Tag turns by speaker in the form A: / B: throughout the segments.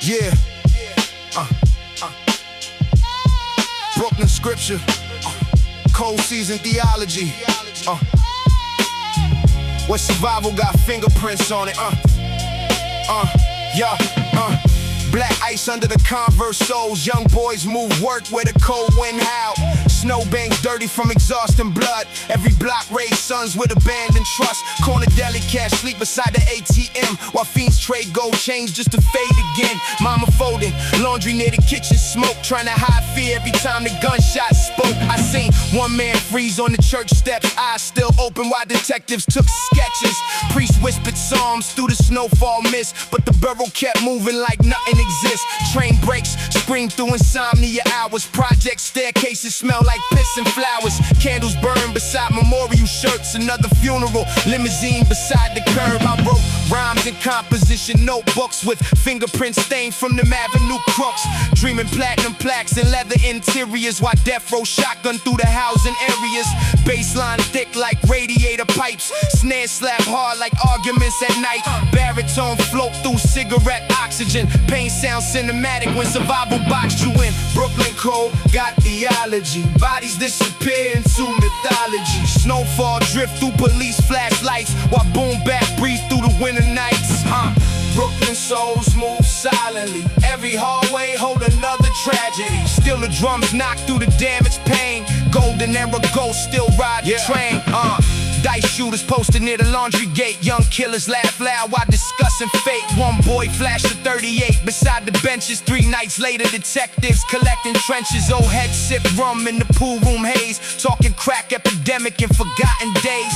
A: Yeah. Brooklyn scripture. Cold season theology. Where survival got fingerprints on it. Black ice under the Converse soles. Young boys move work where the cold wind howl. Snowbanks dirty from exhaust and blood. Every block raised sons with abandoned trust. Corner deli cats sleep beside the ATM while fiends trade gold chains just to fade again. Mama folding laundry near the kitchen smoke, trying to hide fear every time the gunshots spoke. I seen one man freeze on the church steps, eyes still open while detectives took sketches. Priest whispered psalms through the snowfall mist, but the burrow kept moving like nothing exists. Train brakes scream through insomnia hours. Project staircases smell like piss and flowers. Candles burn beside memorial shirts. Another funeral limousine beside the curb. I wrote rhymes and composition notebooks with fingerprints stained from the Avenue crooks. Dreaming platinum plaques and leather interiors while death row shotgun through the housing areas. Baseline thick like radiator pipes. Snare slap hard like arguments at night. Baritone float through cigarette oxygen. Pain sounds cinematic when survival boxed you in. Brooklyn cold got theology. Bodies disappear into mythology. Snowfall drift through police flashlights while boom bap breathe through the winter nights. Brooklyn souls move silently. Every hallway hold another tragedy. Still the drums knock through the damaged pain. Golden era ghosts still ride the train. Dice shooters posted near the laundry gate. Young killers laugh loud while discussing fate. One boy flashed a 38 beside the benches. 3 nights later, detectives collecting trenches. Old heads sip rum in the pool room haze. Talking crack epidemic in forgotten days.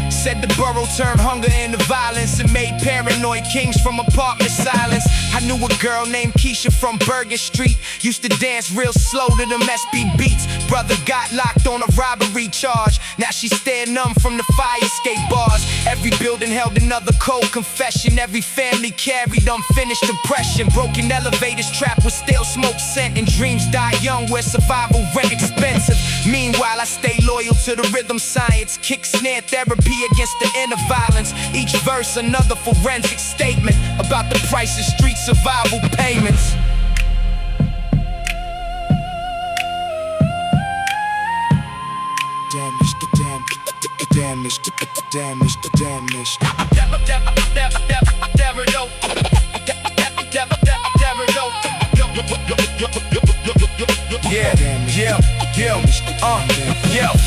A: Said the borough turned hunger into violence and made paranoid kings from apartment silence. I knew a girl named Keisha from Bergen Street. Used to dance real slow to them SB beats. Brother got locked on a robbery charge. Now she stared numb from the fire escape bars. Every building held another cold confession. Every family carried unfinished depression. Broken elevators trapped with stale smoke scent. And dreams die young where survival rent expensive. Meanwhile I stay loyal to the rhythm science. Kick snare therapy against the inner violence. Each verse another forensic statement about the price of street survival payments.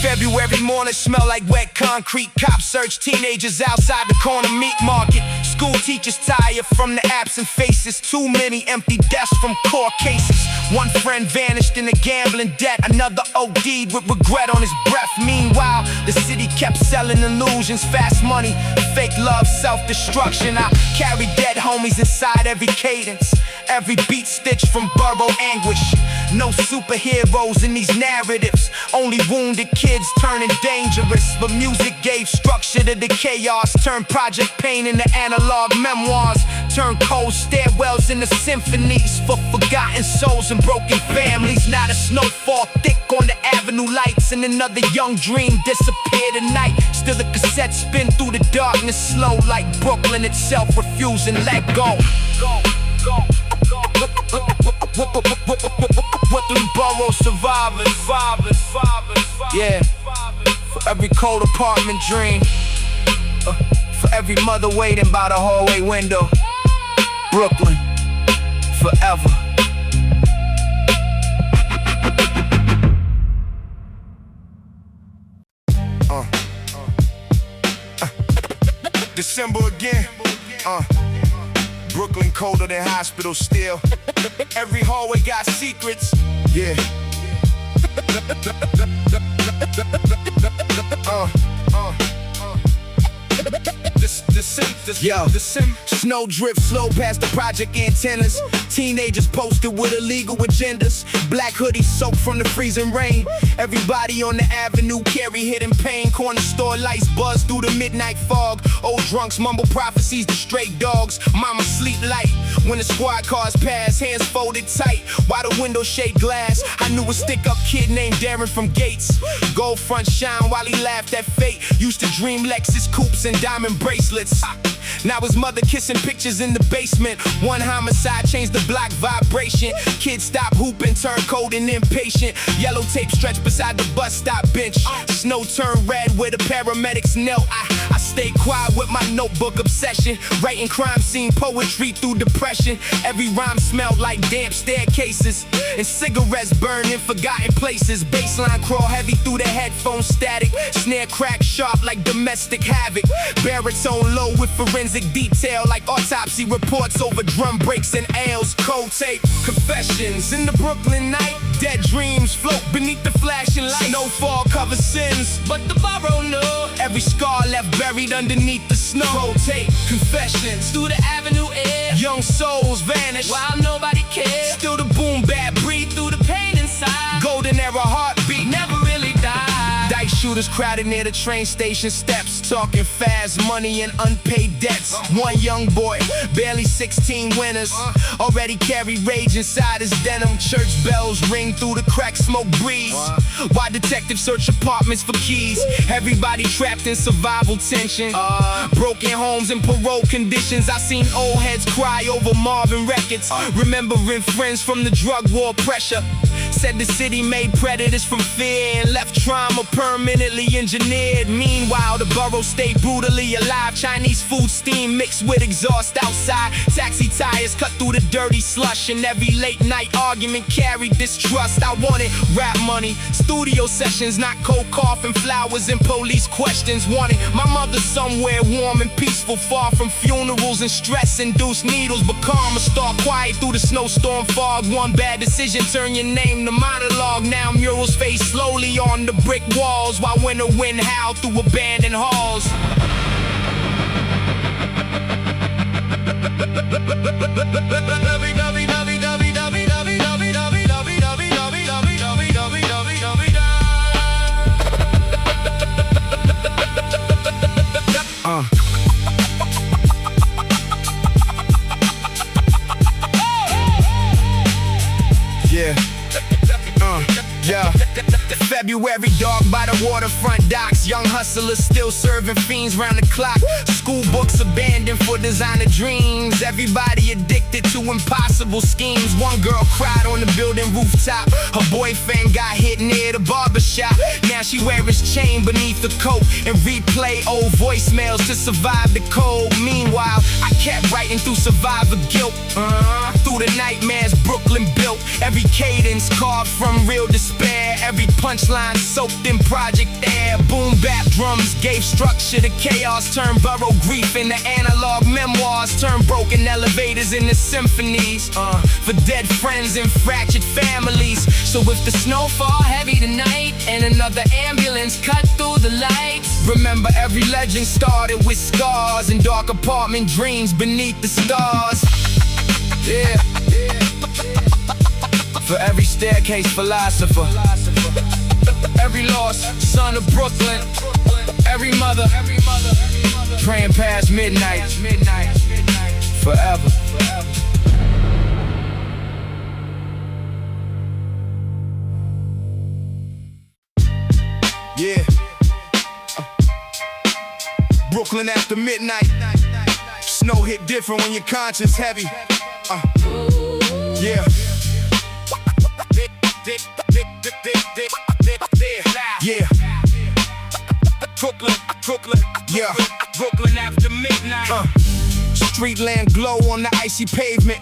A: February morning smell like wet concrete. Cops search teenagers outside the corner meat market. School teachers tired from the absent faces. Too many empty desks from court cases. One friend vanished in a gambling debt. Another OD'd with regret on his breath. Meanwhile, the city kept selling illusions. Fast money, fake love, self-destruction. I carry dead homies inside every cadence. Every beat stitched from borough anguish. No superheroes in these narratives. Only wounded kids turning dangerous. But music gave structure to the chaos. Turned Project Pain into analog memoirs. Turned cold stairwells into symphonies for forgotten souls and broken families. Now the snowfall thick on the avenue lights. And another young dream disappeared tonight. Still the cassette spin through the darkness slow. Like Brooklyn itself refusing let go. Brooklyn borough survivors. Yeah, for every cold apartment dream. For every mother waiting by the hallway window. Brooklyn, forever. December again. Brooklyn colder than hospital still. Every hallway got secrets. Yeah. Snow drift slow past the project antennas. Teenagers posted with illegal agendas. Black hoodies soaked from the freezing rain. Everybody on the avenue carry hidden pain. Corner store lights buzz through the midnight fog. Old drunks mumble prophecies to stray dogs. Mama sleep light when the squad cars pass. Hands folded tight while the window shade glass. I knew a stick-up kid named Darren from Gates. Gold front shine while he laughed at fate. Used to dream Lexus coupes and diamond bracelets. Now his mother kissing pictures in the basement. One homicide changed the block vibration. Kids stop hooping, turn cold and impatient. Yellow tape stretched beside the bus stop bench. Snow turned red where the paramedics knelt. I stay quiet with my notebook obsession. Writing crime scene poetry through depression. Every rhyme smelled like damp staircases, and cigarettes burned in forgotten places. Bassline crawl heavy through the headphone static. Snare crack sharp like domestic havoc. Baritone low with forensic detail like autopsy reports over drum breaks and L's. Cold tape confessions in the Brooklyn night. Dead dreams float beneath the flashing light. Snowfall covers sins, but the borough knew. Every scar left buried underneath the snow. Cold tape confessions through the avenue air. Young souls vanish while nobody cares. Still the boom bap breathe through the pain inside. Golden era heartbeat never really died. Dice shooters crowded near the train station steps, talking fast money and unpaid debts. One young boy, barely 16 winners, already carry rage inside his denim. Church bells ring through the cracked smoke breeze. Why detectives search apartments for keys? Everybody trapped in survival tension. Broken homes and parole conditions. I seen old heads cry over Marvin records, remembering friends from the drug war pressure. Said the city made predators from fear and left trauma permanently engineered. Meanwhile, the borough stayed brutally alive. Chinese food steam mixed with exhaust outside. Taxi tires cut through the dirty slush, and every late night argument carried distrust. I wanted rap money, studio sessions, not cold coffin flowers and police questions. Wanted my mother somewhere warm and peaceful, far from funerals and stress-induced needles. But karma stalked quiet through the snowstorm fog. One bad decision turn your name to monologue. Now murals fade slowly on the brick walls, while winter wind howled through abandoned halls. Yeah. February, dog by the waterfront docks. Young hustlers still serving fiends round the clock. School books abandoned for designer dreams. Everybody addicted to impossible schemes. One girl cried on the building rooftop. Her boyfriend got hit near the barbershop. Now she wear his chain beneath the coat and replay old voicemails to survive the cold. Meanwhile, I kept writing through survivor guilt. Through the nightmares Brooklyn built. Every cadence carved from real despair. Every punchline soaked in project air. Boom bap drums gave structure to chaos. Turned borough grief into analog memoirs. Turned broken elevators into symphonies. For dead friends and fractured families. So if the snow fall heavy tonight and another ambulance cut through the lights, remember every legend started with scars and dark apartment dreams beneath the stars. Yeah. For every staircase philosopher, every lost son of Brooklyn, every mother praying past midnight, forever. Yeah. Brooklyn after midnight. Snow hit different when your conscience heavy. Yeah. Yeah. Brooklyn, yeah. Brooklyn after midnight. Street land glow on the icy pavement.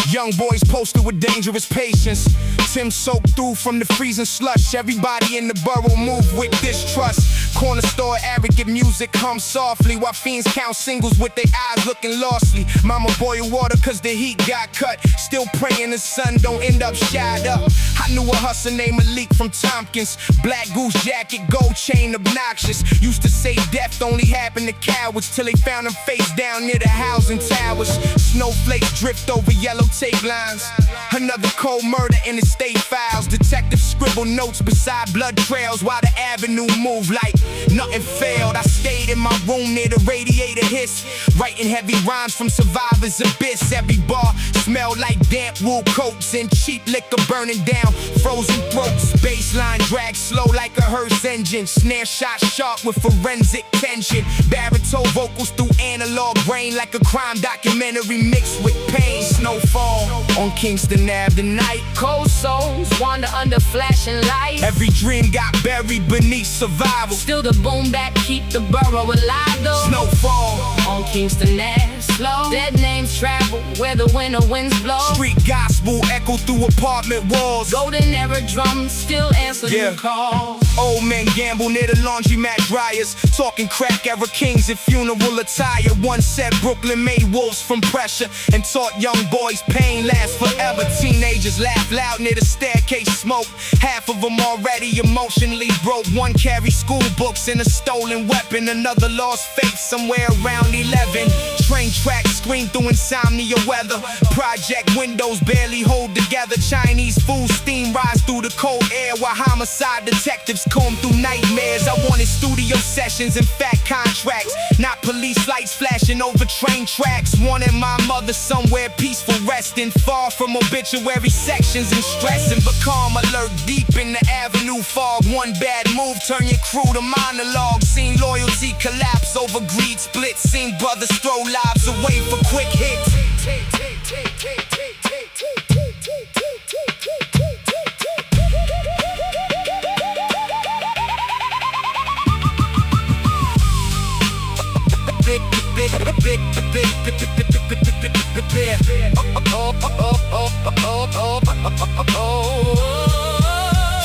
A: Young boys posted with dangerous patience. Tim soaked through from the freezing slush. Everybody in the borough moved with distrust. Corner store arrogant music hums softly, while fiends count singles with their eyes looking lostly. Mama boil water cause the heat got cut. Still praying the sun don't end up shied up. I knew a hustler named Malik from Tompkins. Black goose jacket, gold chain, obnoxious. Used to say death only happened to cowards, till they found him face down near the housing towers. Snowflakes drift over yellow tape lines. Another cold murder in the state files. Detectives scribble notes beside blood trails while the avenue moved like nothing failed. I stayed in my room near the radiator hiss, writing heavy rhymes from survivor's abyss. Every bar smell like damp wool coats and cheap liquor burning down frozen throats. Baseline drag slow like a hearse engine, snare shot sharp with forensic tension. Baritone vocals through analog brain like a crime documentary mixed with pain. Snowfall on Kingston Ave tonight.
B: Cold souls wander under flashing lights.
A: Every dream got buried beneath survival.
B: Still the boom back keep the borough alive though.
A: Snowfall
B: on Kingston Ave slow. Dead names travel where the winter winds blow.
A: Street gospel echo through apartment walls.
B: Golden era drums still answer new calls.
A: Old men gamble near the laundromat dryers, talking crack era kings in funeral attire. One said Brooklyn made wolves from pressure and taught young boys pain lasts forever. Teenagers laugh loud near the staircase smoke. Half of them already emotionally broke. One carry school books and a stolen weapon. Another lost faith somewhere around 11. Train tracks scream through insomnia weather. Project windows barely hold together. Chinese food steam rise through the cold air while homicide detectives comb through nightmares. I wanted studio sessions and fat contracts, not police lights flashing over train tracks. Wanted my mother somewhere peaceful resting, far from obituary sections and stress. And become alert deep in the avenue fog. One bad move turn your crew to monologue. Seen loyalty collapse over greed split. Seen brothers throw lives away for quick hits.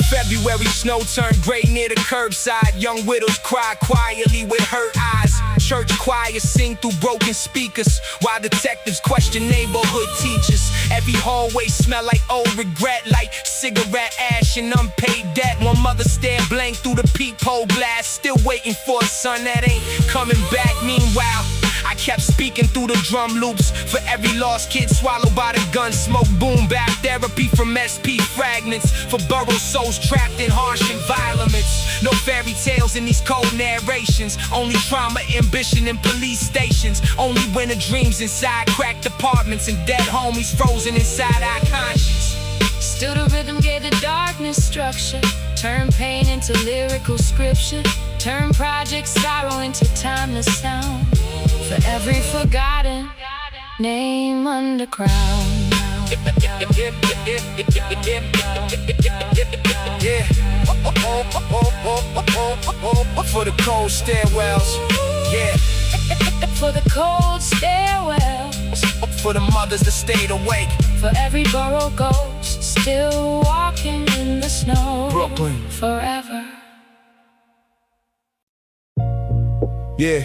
A: February snow turned gray near the curbside. Young widows cry quietly with hurt eyes. Church choirs sing through broken speakers while detectives question neighborhood teachers. Every hallway smell like old regret, like cigarette ash and unpaid debt. One mother stared blank through the peephole glass, still waiting for a son that ain't coming back. Meanwhile, I kept speaking through the drum loops for every lost kid swallowed by the gun smoke. Boom bap therapy from SP fragments for burrowed souls trapped in harsh environments. No fairy tales in these cold narrations, only trauma, ambition in police stations. Only winter dreams inside cracked apartments and dead homies frozen inside our conscience.
B: Still the rhythm gave the darkness structure, turn pain into lyrical scripture, turn project sorrow into timeless sound. For every forgotten name underground.
A: For the cold stairwells, yeah.
B: For the cold stairwells,
A: for the mothers that stayed awake,
B: for every borough ghost still walking in the snow.
A: Brooklyn
B: forever.
A: Yeah.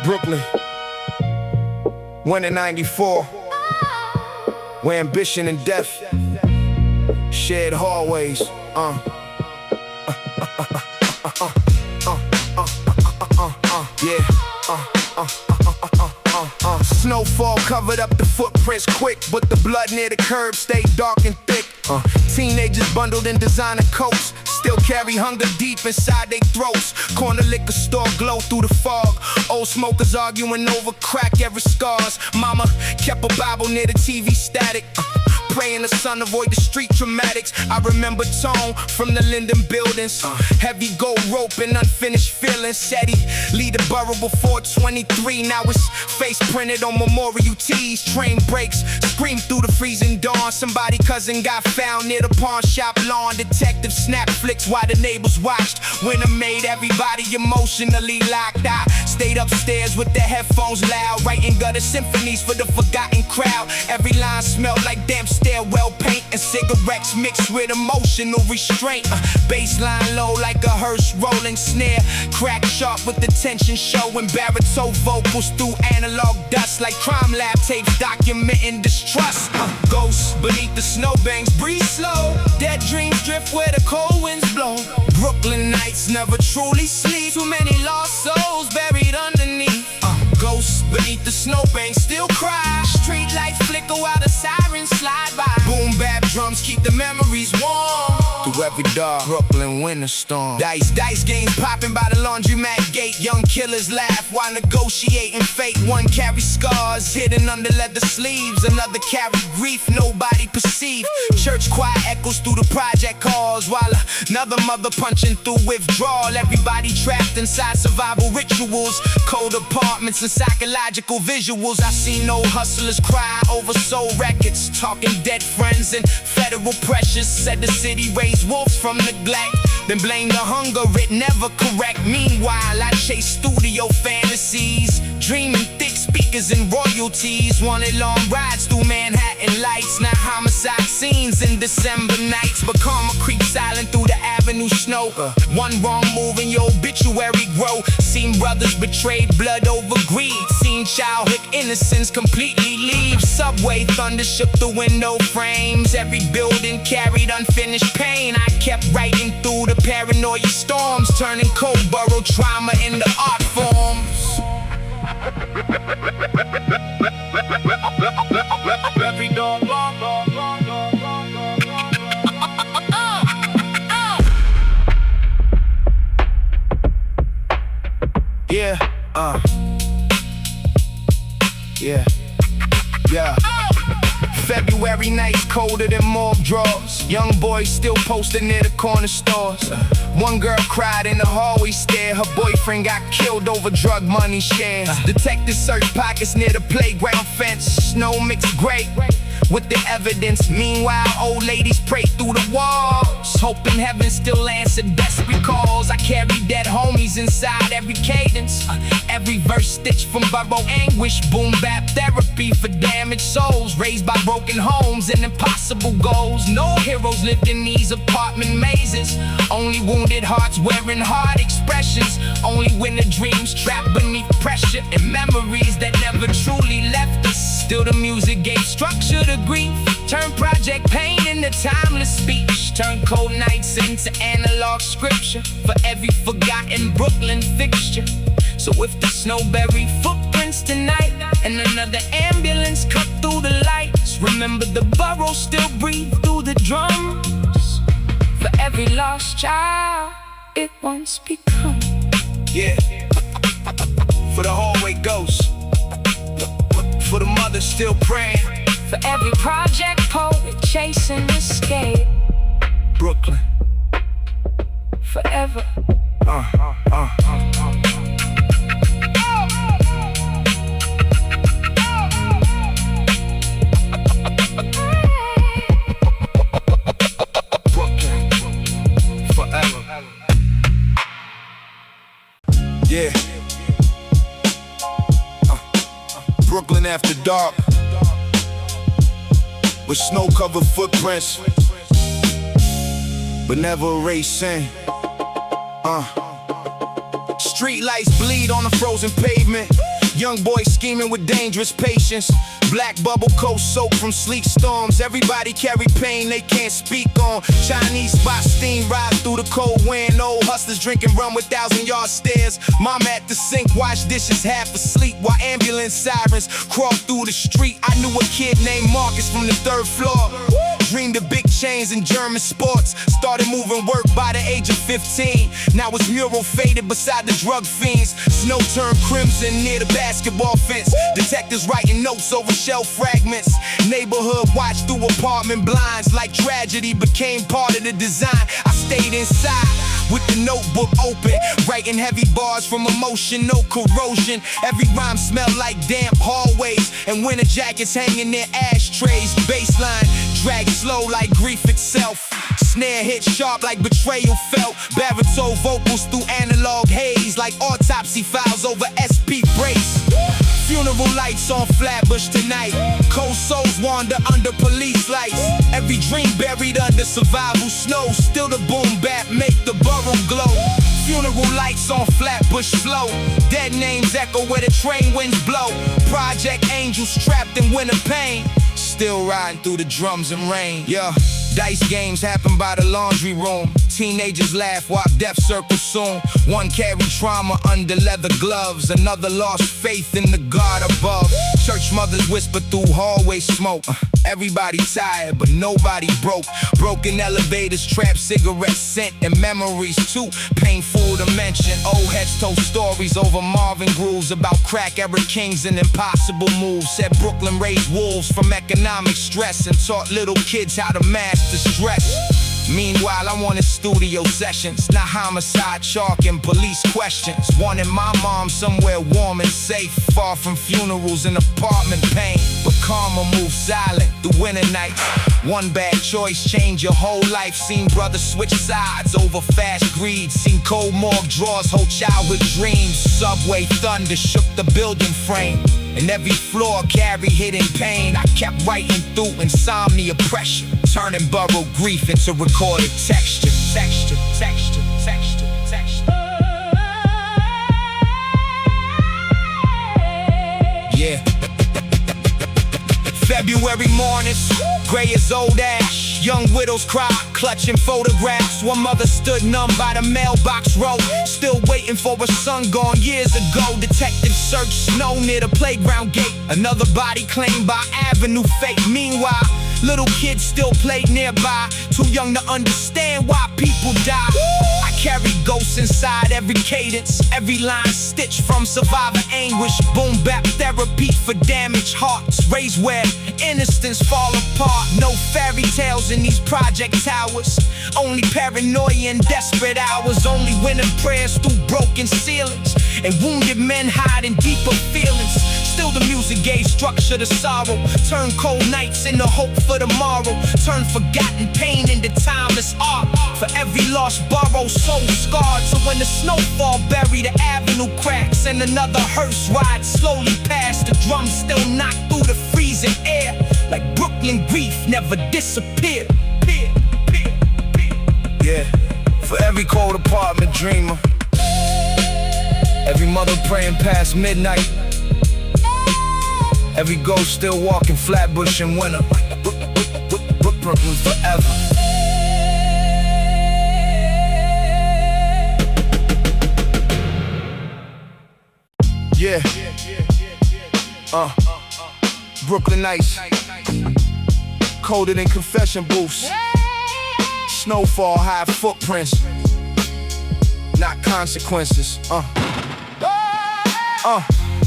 A: Brooklyn, when in '94, where ambition and death shared hallways. Snowfall covered up the footprints quick, but the blood near the curb stayed dark and thick. Teenagers bundled in designer coats still carry hunger deep inside their throats. Corner liquor store glow through the fog. Old smokers arguing over crack every scars. Mama kept a Bible near the TV static, praying the sun avoid the street dramatics. I remember Tone from the Linden buildings, heavy gold rope and unfinished feelings. Said he lead the borough before 23. Now it's face printed on memorial tees. Train breaks, scream through the freezing dawn. Somebody cousin got found near the pawn shop lawn. Detective snap flicks while the neighbors watched. Winter made everybody emotionally locked. I stayed upstairs with the headphones loud, writing gutter symphonies for the forgotten crowd. Every line smelled like damp stairwell paint and cigarettes mixed with emotional restraint. Baseline low like a hearse rolling snare, crack sharp with the tension showing. Baritone vocals through analog dust like crime lab tapes documenting distrust. Ghosts beneath the snowbanks breathe slow. Dead dreams drift where the cold winds blow. Brooklyn nights never truly sleep. Too many lost souls buried underneath. Ghosts beneath the snowbanks still cry. Street lights flicker while the sirens slide by. Boom bap drums keep the memories warm through every dark Brooklyn winter storm. Dice games popping by the laundromat gate. Young killers laugh while negotiating fate. One carries scars hidden under leather sleeves, another carry grief nobody perceived. Church choir echoes through the project halls, while another mother punching through withdrawal. Everybody trapped inside survival rituals, cold apartments and psychological visuals. I see no hustlers cry over soul records, talking dead friends and federal pressures. Said the city raised wolves from neglect, then blame the hunger, it never correct. Meanwhile, I chase studio fantasies, dreaming thick speakers and royalties. Wanted long rides through Manhattan lights, not homicide scenes in December nights. But karma creeps silent through the avenue snow. One wrong move and your obituary grow. Seen brothers betrayed, blood over greed. Seen childhood innocence completely leave. Subway thunder shook the window frames. Every building carried unfinished pain. I kept writing through the paranoia storms, turning cold borough trauma into art forms. Every dog, yeah, yeah. February nights colder than morgue drawers. Young boys still posted near the corner stores. One girl cried in the hallway stare. Her boyfriend got killed over drug money shares. Detectives search pockets near the playground fence. Snow mixed gray with the evidence. Meanwhile, old ladies pray through the walls, hoping heaven still answered desperate calls. I carry dead homies inside every cadence, every verse stitched from borough anguish. Boom bap therapy for damaged souls, raised by broken homes and impossible goals. No heroes lived in these apartment mazes, only wounded hearts wearing hard expressions. Only winter dreams trapped beneath pressure, and memories that never truly left us. Still the music gave structure to grief, turned project pain into timeless speech, turned cold nights into analog scripture for every forgotten Brooklyn fixture. So if the snow buried footprints tonight and another ambulance cut through the lights, remember the borough still breathed through the drums. For every lost child it once become. Yeah, for the hallway ghosts, for the mother still praying, for every project poet chasing escape. Brooklyn forever. Brooklyn forever. Yeah. Brooklyn after dark, with snow-covered footprints, but never erasing. Street lights bleed on the frozen pavement. Young boys scheming with dangerous patience. Black bubble coat soaked from sleek storms. Everybody carry pain they can't speak on. Chinese spots steam rise through the cold wind. Old hustlers drinking rum with 1,000-yard stares. Mama at the sink wash dishes half asleep, while ambulance sirens crawl through the street. I knew a kid named Marcus from the 3rd floor. Dreamed of big chains and German sports. Started moving work by the age of 15. Now his mural faded beside the drug fiends. Snow turned crimson near the basketball fence. Detectives writing notes over shell fragments. Neighborhood watch through apartment blinds. Like tragedy became part of the design. I stayed inside with the notebook open, writing heavy bars from emotion, no corrosion. Every rhyme smelled like damp hallways, and winter jackets hanging near ashtrays. Baseline drag slow like grief itself. Snare hit sharp like betrayal felt. Baritone vocals through analog haze, like autopsy files over SP brace. Funeral lights on Flatbush tonight. Cold souls wander under police lights. Every dream buried under survival snow. Still the boom bap make the borough glow. Funeral lights on Flatbush flow. Dead names echo where the train winds blow. Project angels trapped in winter pain, still riding through the drums and rain. Yeah, Dice games happen by the laundry room. Teenagers laugh while death circles soon. One carry trauma under leather gloves, another lost faith in the God above. Church mothers whisper through hallway smoke. Everybody tired, but nobody broke. Broken elevators, trap cigarette scent, and memories too painful to mention. Old heads told stories over Marvin grooves about crack era kings and impossible moves. Said Brooklyn raised wolves from economic stress and taught little kids how to master stress. Meanwhile, I wanted studio sessions, not homicide, chalk, and police questions. Wanted my mom somewhere warm and safe, far from funerals and apartment pain. But karma moved silent through winter nights. One bad choice changed your whole life. Seen brothers switch sides over fast greed. Seen cold morgue drawers hold childhood dreams. Subway thunder shook the building frame, and every floor carried hidden pain. I kept writing through insomnia pressure, turning borrowed grief into recorded texture. Texture, texture, texture, texture. Yeah. February mornings, gray as old ash. Young widows cry, clutching photographs. One mother stood numb by the mailbox row, still waiting for her son gone years ago. Detectives searched snow near the playground gate. Another body claimed by Avenue fate. Meanwhile, little kids still played nearby, too young to understand why people die. I carry ghosts inside every cadence, every line stitched from survivor anguish. Boom bap therapy for damaged hearts, raised where innocence fall apart. No fairy tales in these project towers, only paranoia and desperate hours. Only winning prayers through broken ceilings, and wounded men hiding deeper feelings. Still the music gave structure to sorrow, turn cold nights into hope for tomorrow, turn forgotten pain into timeless art. For every lost borough, soul scarred. So when the snowfall buried the avenue cracks, and another hearse rides slowly past, the drums still knock through the freezing air, like Brooklyn grief never disappeared. Yeah, for every cold apartment dreamer, every mother praying past midnight, every ghost still walking Flatbush in winter. Brooklyn forever. Yeah. Brooklyn nights, colder than confession booths. Snowfall, high footprints, not consequences.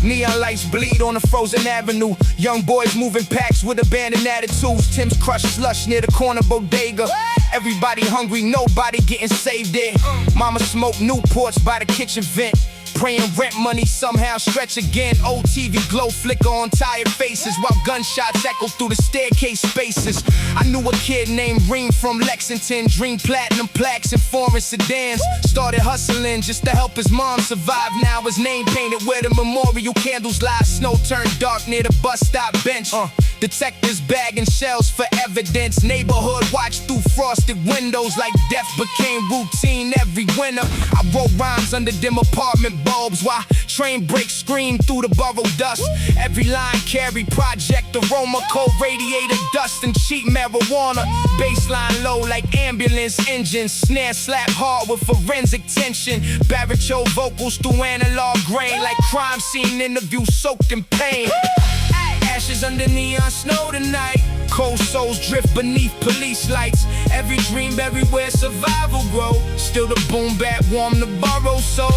A: Neon lights bleed on a frozen avenue. Young boys moving packs with abandoned attitudes. Tim's crushed slush near the corner bodega. Everybody hungry, nobody getting saved there. Mama smoked Newports by the kitchen vent, praying rent money somehow stretch again. Old TV glow flicker on tired faces, while gunshots echo through the staircase spaces. I knew a kid named Reem from Lexington, dreamed platinum plaques and foreign sedans. Started hustling just to help his mom survive. Now his name painted where the memorial candles lie. Snow turned dark near the bus stop bench. Detectives bagging shells for evidence. Neighborhood watched through frosted windows like death became routine every winter. I wrote rhymes under dim apartment bulbs while train brakes screamed through the borough dust. Every line carried project aroma, cold radiator dust and cheap marijuana. Baseline low like ambulance engines, snare slap hard with forensic tension. Baritone vocals through analog grain like crime scene interview soaked in pain. Ashes under neon snow tonight, cold souls drift beneath police lights. Every dream everywhere survival grow, still the boom bap warm the borough soul.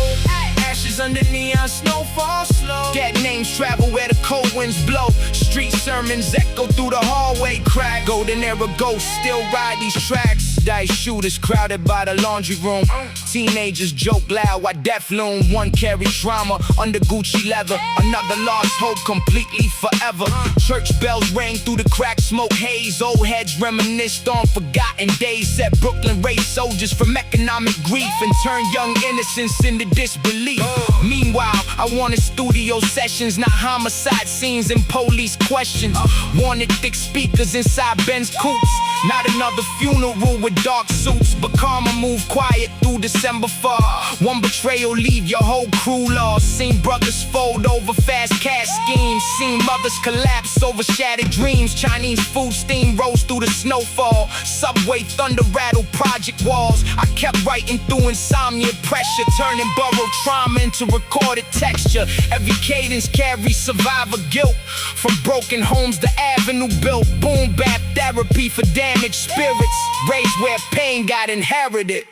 A: Ashes under neon snowfall slow, dead names travel where the cold winds blow. Street sermons echo through the hallway crack. Golden era ghosts still ride these tracks. Dice shooters crowded by the laundry room. Teenagers joke loud while death loom. One carry trauma under Gucci leather, another lost hope completely forever. Church bells rang through the cracked smoke haze. Old heads reminisced on forgotten days. Set Brooklyn raised soldiers from economic grief and turned young innocence into disbelief. Meanwhile, I wanted studio sessions, not homicide scenes and police questions. Wanted thick speakers inside Ben's coupes, not another funeral with with dark suits, but karma move quiet through December fog. One betrayal leave your whole crew lost. Seen brothers fold over fast cash schemes. Seen mothers collapse over shattered dreams. Chinese food steam rose through the snowfall. Subway thunder rattled project walls. I kept writing through insomnia pressure, turning borrowed trauma into recorded texture. Every cadence carries survivor guilt. From broken homes, the avenue built. Boom bap therapy for damaged spirits. Raised where pain got inherited.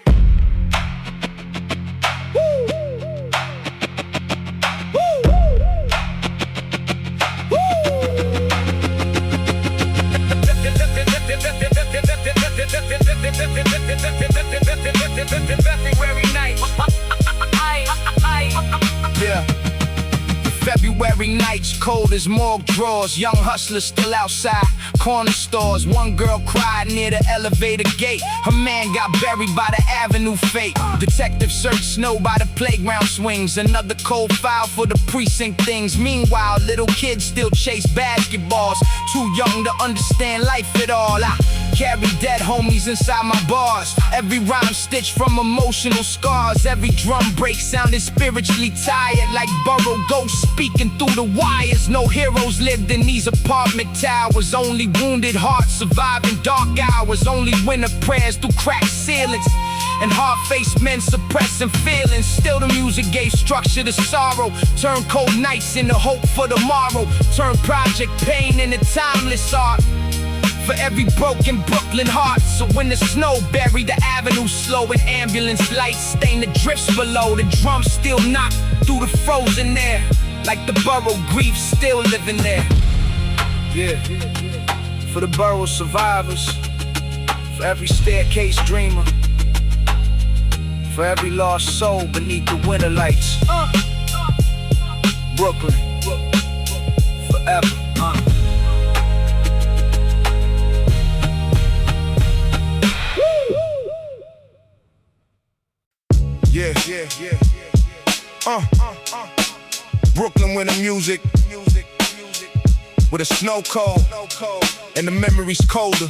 B: February night.
A: Yeah. February nights, cold as morgue drawers. Young hustlers still outside corner stores. One girl cried near the elevator gate. Her man got buried by the avenue fate. Detectives search snow by the playground swings. Another cold file for the precinct things. Meanwhile, little kids still chase basketballs. Too young to understand life at all. I carry dead homies inside my bars. Every rhyme stitched from emotional scars. Every drum break sounded spiritually tired, like burrowed ghosts speaking through the wires. No heroes lived in these apartment towers. Only wounded hearts surviving dark hours. Only winter prayers through cracked ceilings. And hard-faced men suppressing feelings. Still the music gave structure to sorrow. Turned cold nights into hope for tomorrow. Turned project pain into timeless art. For every broken Brooklyn heart. So when the snow buried the avenue slow, and ambulance lights stain the drifts below, the drums still knock through the frozen air, like the borough grief still living there. Yeah, for the borough survivors, for every staircase dreamer, for every lost soul beneath the winter lights. Brooklyn, forever. Yeah. Brooklyn winter music, with a snow cold, and the memories colder.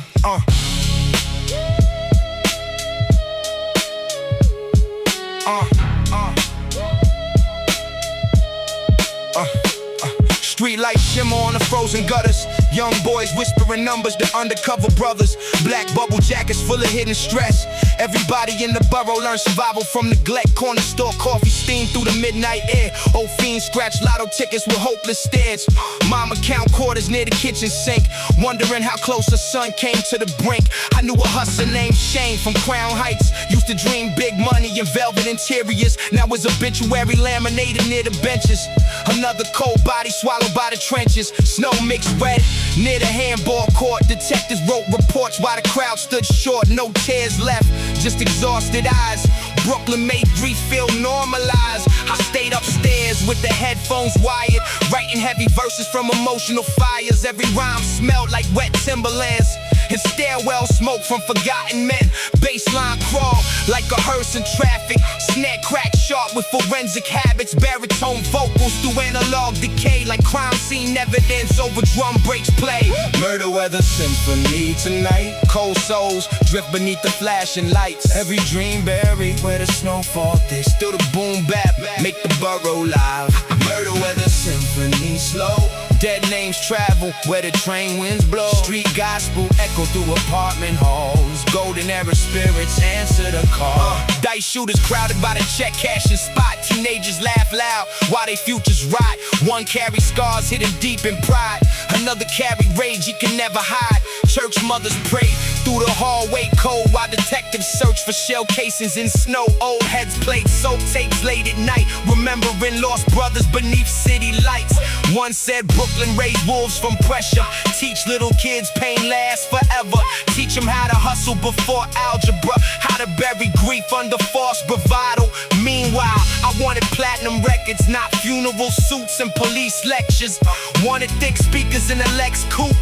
A: Street lights shimmer on the frozen gutters. Young boys whispering numbers to undercover brothers. Black bubble jackets full of hidden stress. Everybody in the borough learned survival from neglect. Corner store coffee steam through the midnight air. Old fiends scratch lotto tickets with hopeless stares. Mama count quarters near the kitchen sink, wondering how close her son came to the brink. I knew a hustler named Shane from Crown Heights. Used to dream big money in velvet interiors. Now his obituary laminated near the benches. Another cold body swallowed by the trenches. Snow mixed red near the handball court. Detectives wrote reports while the crowd stood short. No tears left, just exhausted eyes. Brooklyn made grief feel normalized. I stayed upstairs with the headphones wired, writing heavy verses from emotional fires. Every rhyme smelled like wet timberlands, and stairwell smoke from forgotten men. Baseline crawl like a hearse in traffic. Snare crack sharp with forensic habits. Baritone vocals through analog decay, like crime scene evidence over drum breaks play. Murder weather symphony tonight. Cold souls drift beneath the flashing lights. Every dream buried where the snowfall thick. Still the boom bap make the borough live. Murder weather symphony slow. Dead names travel where the train winds blow. Street gospel echo through apartment halls. Golden era spirits answer the call. Dice shooters crowded by the check cashing spot. Teenagers laugh loud while they futures rot. One carry scars hidden deep in pride. Another carry rage he can never hide. Church mothers pray through the hallway cold while detectives search for shell casings in snow. Old heads played soap tapes late at night, remembering lost brothers beneath city lights. One said Brooklyn raised wolves from pressure. Teach little kids pain lasts forever. Teach them how to hustle before algebra, how to bury grief under false bravado. Meanwhile, I wanted platinum records, not funeral suits and police lectures. Wanted thick speakers in a Lex coupe.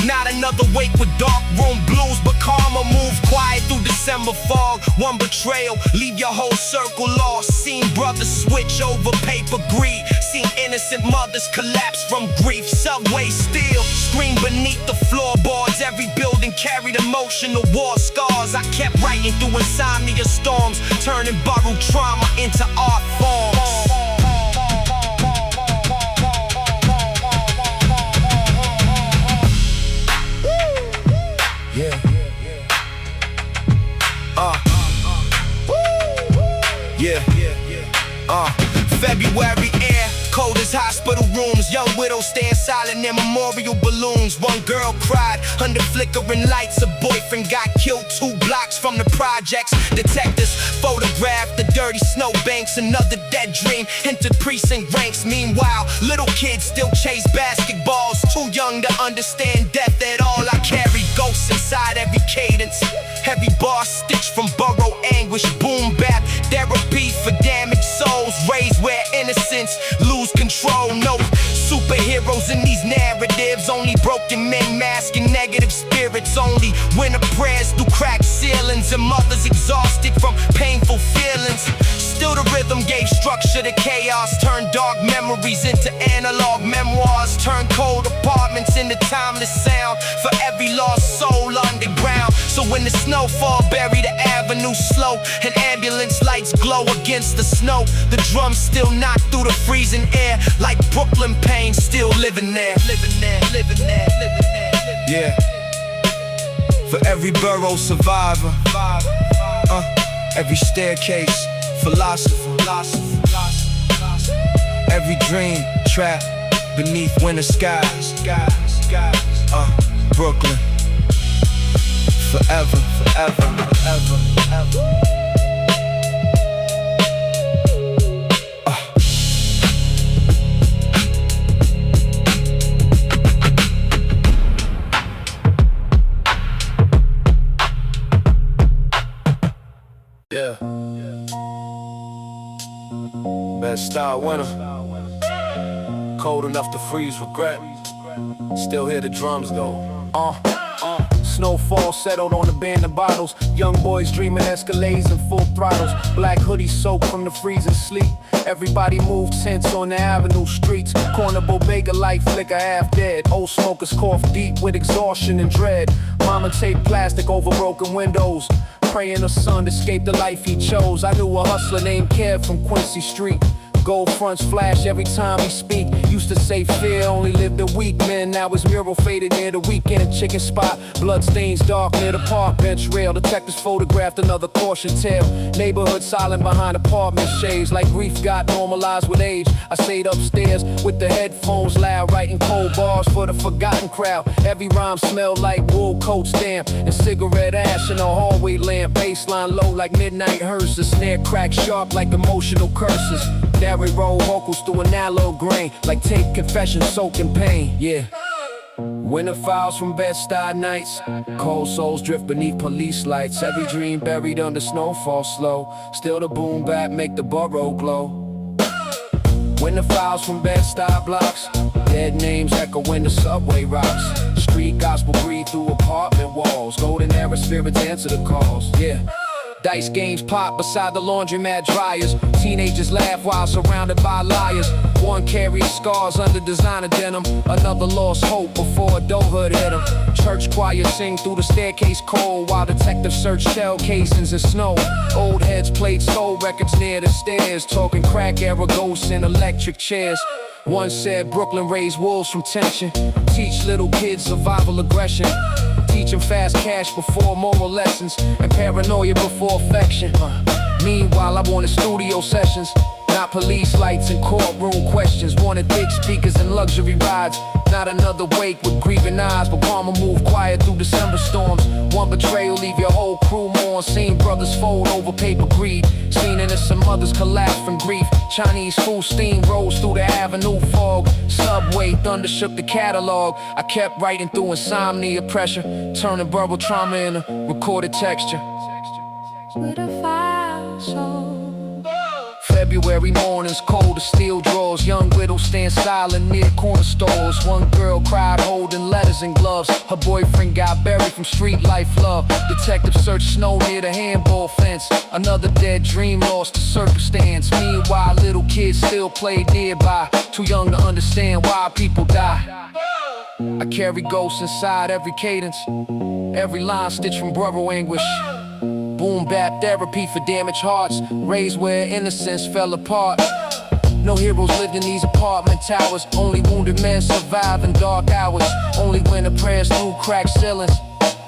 A: Not another wake with dark room blues, but karma move quiet through December fog. One betrayal, leave your whole circle lost. Seen brothers switch over paper greed. Seen innocent mothers collapse from grief. Subway steel, scream beneath the floorboards. Every building carried emotional war scars. I kept writing through insomnia storms, turning borrowed trauma into art forms. February air, cold as hospital rooms. Young widows stand silent in memorial balloons. One girl cried under flickering lights. A boyfriend got killed 2 blocks from the projects. Detectives photographed the dirty Snowbanks. Another dead dream entered precinct ranks. Meanwhile, little kids still chase basketballs. Too young to understand death at all. I carry ghosts inside every cadence. Heavy bars stitched from borough anguish. Boom bap therapy for damaged souls. Raised where innocence lose control. No superheroes in these narratives. Only broken men masking negative spirits. Only winter prayers through cracked ceilings. And mothers exhausted from painful feelings. Still the rhythm gave structure to chaos. Turned dark memories into analog memoirs. Turned cold apartments into timeless sound. For every lost soul underground. So when the snowfall bury the avenue slow, and ambulance lights glow against the snow, the drums still knock through the freezing air. Like Brooklyn pain still living there. Yeah. For every borough survivor, every staircase philosopher, every dream trapped beneath winter skies. Brooklyn, forever, forever, forever, forever. Yeah. Bed-Stuy winter, cold enough to freeze regret. Still hear the drums go.
C: Snowfall settled on a band of bottles. Young boys dreaming Escalades and full throttles. Black hoodies soaked from the freezing sleet. Everybody moved tents on the avenue streets. Corner bodega light flicker half dead. Old smokers cough deep with exhaustion and dread. Mama taped plastic over broken windows, praying her son escape the life he chose. I knew a hustler named Kev from Quincy Street. Gold fronts flash every time he speak. Used to say fear only lived a week, man. Now his mural faded near the weekend chicken spot. Blood stains dark near the park bench rail. Detectives photographed another caution tale. Neighborhood silent behind apartment shades. Like grief got normalized with age. I stayed upstairs with the headphones loud, writing cold bars for the forgotten crowd. Every rhyme smelled like wool coat stamp and cigarette ash in a hallway lamp. Baseline low like midnight hearse. The snare cracked sharp like emotional curses. Derry roll vocals through an aloe grain, like tape confession soaked in pain, yeah. Winter files from Bed-Stuy nights. Cold souls drift beneath police lights. Every dream buried under snowfall slow. Still the boom bap make the borough glow. Winter files from Bed-Stuy blocks. Dead names echo when the subway rocks. Street gospel breathe through apartment walls. Golden era spirits answer the calls, yeah. Dice games pop beside the laundromat dryers. Teenagers laugh while surrounded by liars. One carries scars under designer denim. Another lost hope before adulthood hit him. Church choir sing through the staircase cold, while detectives search shell casings in snow. Old heads played soul records near the stairs, talking crack era ghosts in electric chairs. One said Brooklyn raised wolves from tension. Teach little kids survival aggression. Teaching fast cash before moral lessons, and paranoia before affection. Meanwhile, I wanted studio sessions, not police lights and courtroom questions. Wanted big speakers and luxury rides. Not another wake with grieving eyes, but mama moved quiet through December storms. One betrayal leave your whole crew mourn. Seen brothers fold over paper greed. Seen innocent mothers collapse from grief. Chinese food steam rose through the avenue fog. Subway thunder shook the catalog. I kept writing through insomnia pressure, turning verbal trauma into recorded texture.
B: With a fire soul.
C: February mornings, cold as steel drawers. Young widows stand silent near corner stores. One girl cried holding letters and gloves. Her boyfriend got buried from street life love. Detectives search snow near the handball fence. Another dead dream lost to circumstance. Meanwhile, little kids still played nearby. Too young to understand why people die. I carry ghosts inside every cadence. Every line stitched from borough anguish. Boom bap therapy for damaged hearts, raised where innocence fell apart. No heroes lived in these apartment towers. Only wounded men survive in dark hours. Only when the prayers through cracked ceilings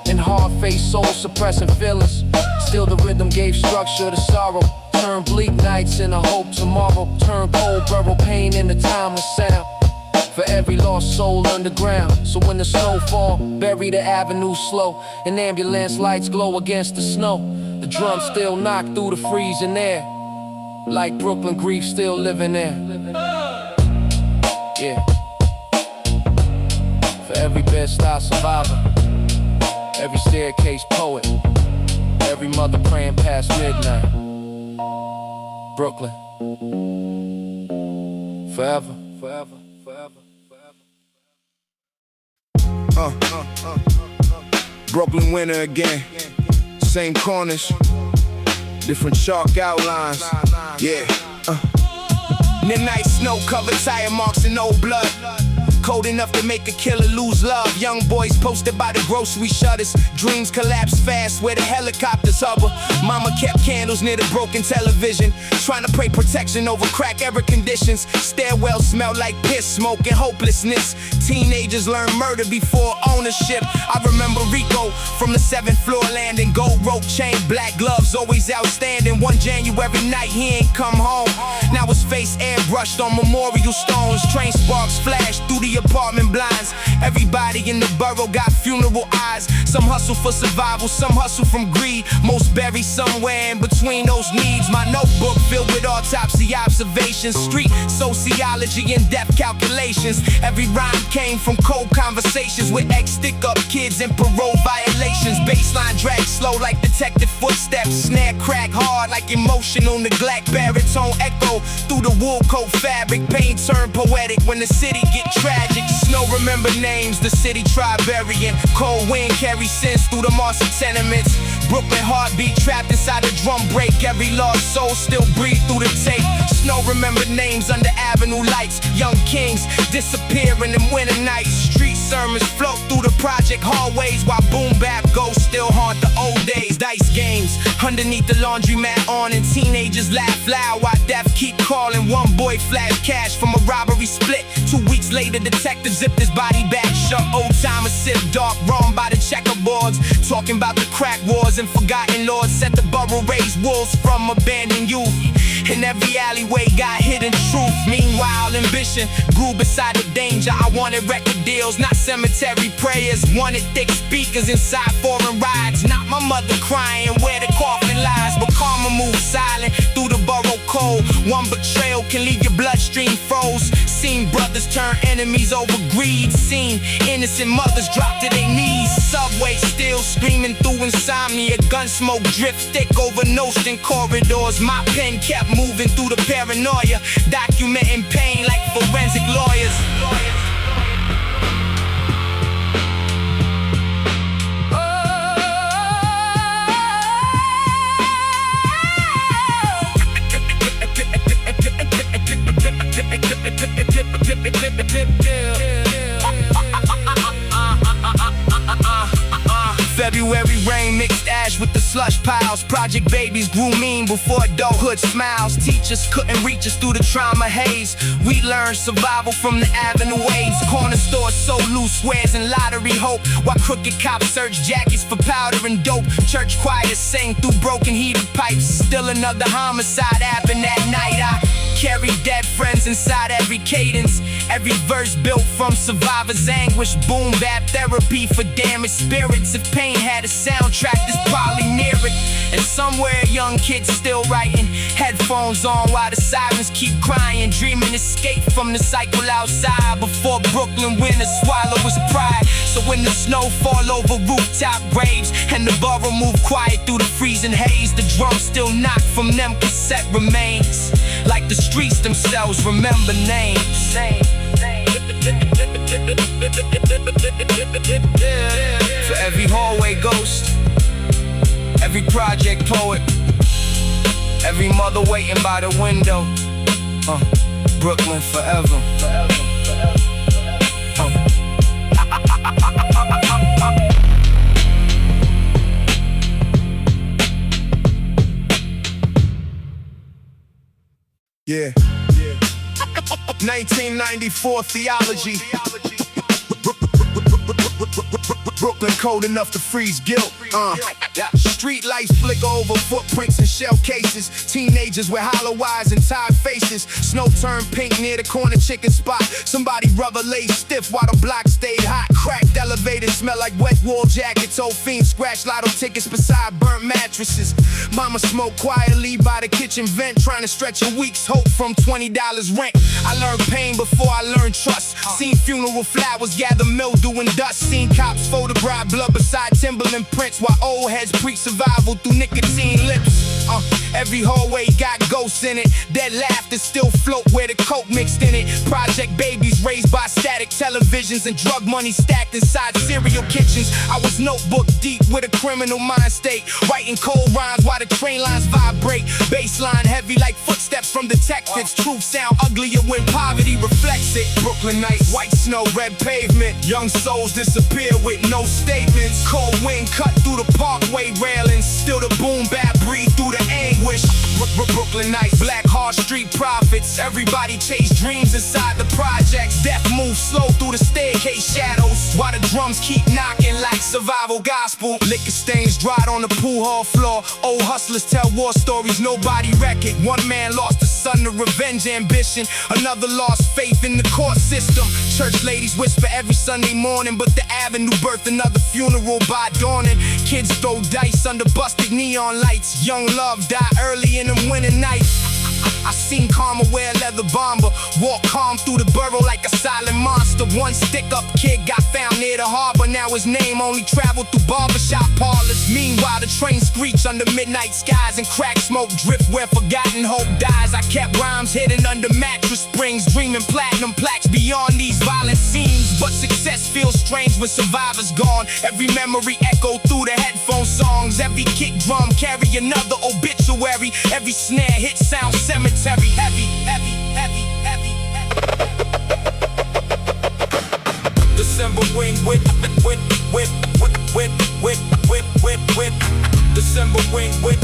C: and hard-faced souls suppressing feelings. Still the rhythm gave structure to sorrow. Turn bleak nights into hope tomorrow. Turn cold burrow pain into timeless sound. For every lost soul underground. So when the snow fall, bury the avenue slow, and ambulance lights glow against the snow. The drums still knock through the freezing air, like Brooklyn grief still living there. Yeah. For every Bed-Stuy survivor, every staircase poet, every mother praying past midnight. Brooklyn, forever, forever, forever, forever.
A: Brooklyn winter again. Same corners, different chalk outlines. Yeah. Midnight snow covered tire marks and old blood. Cold enough to make a killer lose love. Young boys posted by the grocery shutters. Dreams collapse fast where the helicopters hover. Mama kept candles near the broken television, trying to pray protection over crack era conditions. Stairwells smell like piss smoke and hopelessness. Teenagers learn murder before ownership. I remember Rico from the 7th floor landing. Gold rope chain, black gloves, always outstanding. One January night, he ain't come home. Now his face airbrushed on memorial stones. Train sparks flash through the apartment blinds. Everybody in the borough got funeral eyes. Some hustle for survival, some hustle from greed. Most buried somewhere in between those needs. My notebook filled with autopsy observations, street sociology and depth calculations. Every rhyme came from cold conversations with ex-stick-up kids and parole violations. Baseline drag slow like detective footsteps. Snare crack hard like emotional neglect. Baritone echo through the wool coat fabric. Pain turned poetic when the city get tragic. Snow remember names, the city tried burying. Cold wind carry sins through the mossy tenements. Brooklyn heartbeat trapped inside a drum break. Every lost soul still breathe through the tape. Snow remember names under avenue lights. Young kings disappear in them winter nights. Street sermons float through the project hallways, while boom bap ghosts still haunt the old days. Dice games underneath the laundromat on, and teenagers laugh loud while death keep calling. One boy flash cash from a robbery split. 2 weeks later, detectives zipped his body back shut. Old timers sip dark rum by the checkerboards, talking about the crack wars and forgotten lords. Set the borough raised wolves from abandoned youth. In every alleyway got hidden truth. Meanwhile, ambition grew beside the danger. I wanted record deals, not cemetery prayers. Wanted thick speakers inside foreign rides. Not my mother crying where the coffin lies, but karma moves silent through the borough cold. One betrayal can leave your bloodstream froze. Seen brothers turn enemies over greed. Seen innocent mothers drop to their knees. Subway still screaming through insomnia. Gunsmoke drift thick over Notion corridors. My pen kept moving through the paranoia, documenting pain like forensic lawyers. February rain mixed ash with the slush piles. Project babies grew mean before adulthood smiles. Teachers couldn't reach us through the trauma haze. We learned survival from the avenue waves. Corner stores sold loose squares and lottery hope, while crooked cops search jackets for powder and dope. Church choirs sang through broken heated pipes. Still another homicide happened that night. I carry dead friends inside every cadence. Every verse built from survivor's anguish. Boom bap therapy for damaged spirits. If pain had a soundtrack, this probably near it. And somewhere a young kid's still writing. Headphones on while the sirens keep crying. Dreaming escape from the cycle outside before Brooklyn winter swallow his pride. So when the snow fall over rooftop graves and the borough move quiet through the freezing haze, the drums still knock from them cassette remains. Like the streets themselves remember names. For every hallway ghost, every project poet, every mother waiting by the window, Brooklyn forever. Yeah. 1994 Theology. Brooklyn cold enough to freeze guilt. Street lights flicker over footprints and shell cases. Teenagers with hollow eyes and tired faces. Snow turned pink near the corner chicken spot. Somebody rubber lay stiff while the block stayed hot. Cracked elevators smell like wet wool jackets. Old fiends scratch lotto tickets beside burnt mattresses. Mama smoked quietly by the kitchen vent, trying to stretch a week's hope from $20 rent. I learned pain before I learned trust. Seen funeral flowers gather mildew and dust. Seen cops photograph blood beside Timberland prints, while old heads preach survival through nicotine lips. Every hallway got ghosts in it. Dead laughter still float where the coke mixed in it. Project babies raised by static televisions and drug money stacked inside cereal kitchens. I was notebook deep with a criminal mind state, writing cold rhymes while the train lines vibrate. Baseline heavy like footsteps from detectives. Truth sound uglier when poverty reflects it. Brooklyn nights, white snow, red pavement. Young souls disappear with no statements. Cold wind cut through the parkway railings. Still the boom bap breathe through the anguish. Brooklyn nights, black hard street prophets. Everybody chase dreams inside the projects. Death moves slow through the staircase shadows, while the drums keep knocking like survival gospel. Liquor stains dried on the pool hall floor. Old hustlers tell war stories, nobody wreck it. One man lost a son to revenge ambition. Another lost faith in the court system. Church ladies whisper every Sunday morning, but the avenue birthed another funeral by dawning. Kids throw dice under busted neon lights. Young love die early in the winter nights. I seen Karma wear a leather bomber, walk calm through the borough like a silent monster. One stick-up kid got found near the harbor. Now his name only traveled through barbershop parlors. Meanwhile, the train screech under midnight skies, and crack smoke drift where forgotten hope dies. I kept rhymes hidden under mattress springs, dreaming platinum plaques beyond these violent scenes. But success feels strange when survivors gone. Every memory echo through the headphone songs. Every kick drum carry another obituary. Every snare hit sound cemetery. Heavy, heavy, heavy, heavy, heavy. December wing with December wing with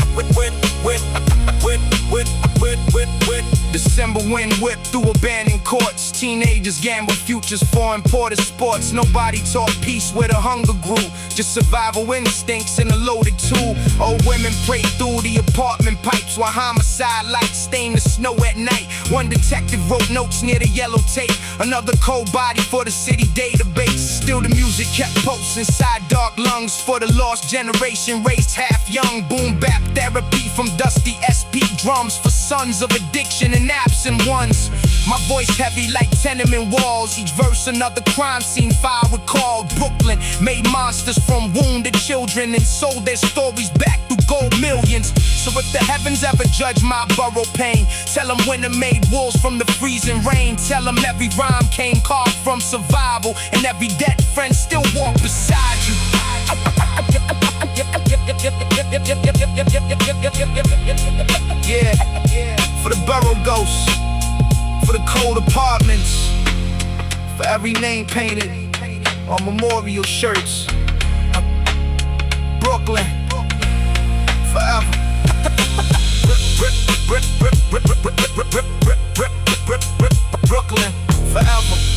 A: December wind whip through abandoned courts. Teenagers gamble futures for imported sports. Nobody taught peace where the hunger grew, just survival instincts in a loaded tool. Old women pray through the apartment pipes while homicide lights stain the snow at night. One detective wrote notes near the yellow tape. Another cold body for the city database. Still the music kept pulse inside dark lungs for the lost generation raised half young. Boom bap therapy from dusty SP drums for sons of addiction and absent ones. My voice heavy like tenement walls. Each verse another crime scene file recalled. Brooklyn made monsters from wounded children and sold their stories back through gold millions. So if the heavens ever judge my borough pain, tell them winter made wolves from the freezing rain. Tell them every rhyme came carved from survival, and every dead friend still walk beside you. Yeah, for the borough ghosts, for the cold apartments, for every name painted on memorial shirts. Brooklyn, forever. Brooklyn, forever.